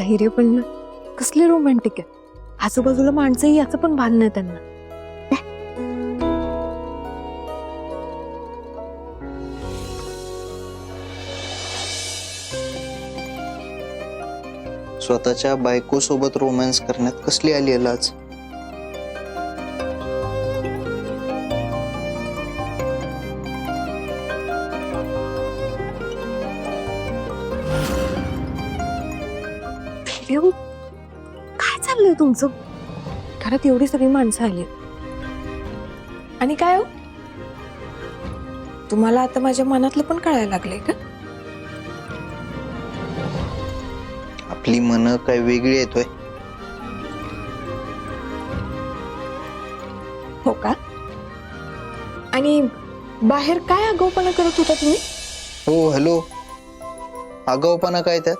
धैर्य पण ना कसले रोमॅन्टिक आहे. आजूबाजूला माणसं याचं पण भान नाही त्यांना. स्वतःच्या बायको सोबत रोमॅन्स करण्यात कसली आली लाज. देव, काय चाललंय तुमचं? घरात एवढी सगळी माणसं आली आणि काय हो, तुम्हाला आता माझ्या मनातलं पण कळायला लागलंय का? आपली मन काय वेगळी येतोय. हो का? आणि बाहेर काय आगाऊपणा करत होता तुम्ही? हो हॅलो, आगाऊपणा काय त्यात?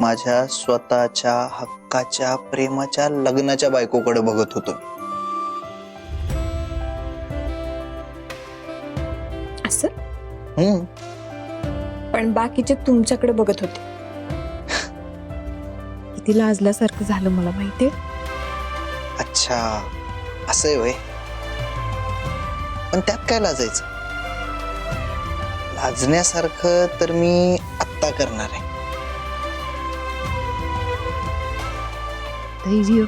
माझ्या स्वतःच्या हक्काच्या प्रेमाच्या लग्नाच्या बायकोकडे बघत होतो. असं? हम्म. पण बाकीचे तुमच्याकडे बघत होते. किती लाजल्यासारखं झालं मला माहितीये. अच्छा, असं आहे होय. पण त्यात काय लाजायचं? लाजण्यासारखं तर मी आत्ता करणार आहे. धैर्य.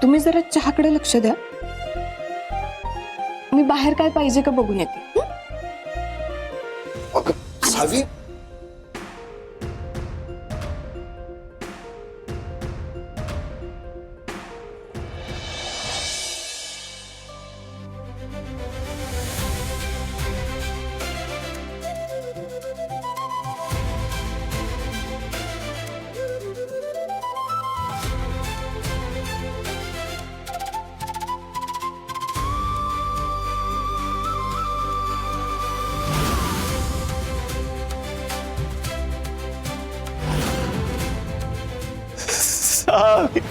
तुम्ही जरा चहाकडे लक्ष द्या. मी बाहेर काय पाहिजे का बघून येते. सावी, सावी.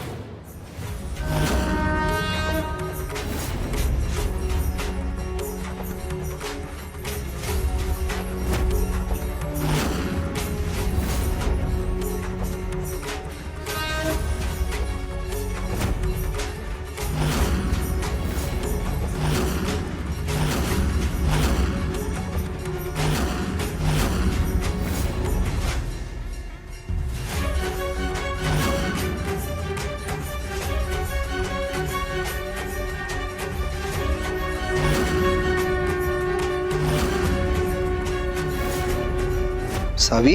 सावी,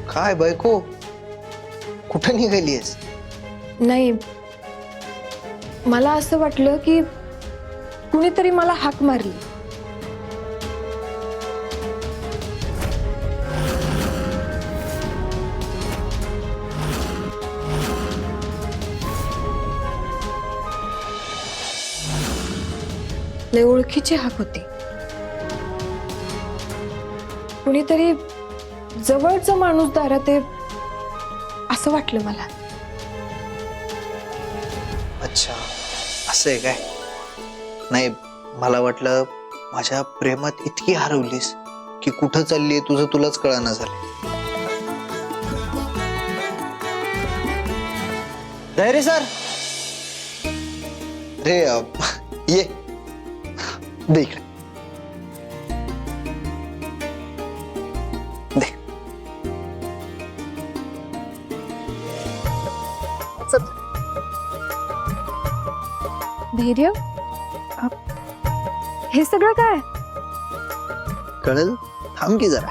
काय बायको, कुठं निघालीयस? नाही, मला असं वाटलं की कुणीतरी मला हाक मारली. लय ओळखीची हाक होती. कुणीतरी जवळचा माणूस दारात आहे असं वाटलं मला. अच्छा, असं आहे काय? नाही, मला वाटलं माझ्या प्रेमात इतकी हरवलीस की कुठं चाललीये तुझं तुलाच कळना झालं. धैर्य सर, रे ये दे इकडे. दे. चल. धैर्य, हे सगळं काय? कळलं? थांब की जरा.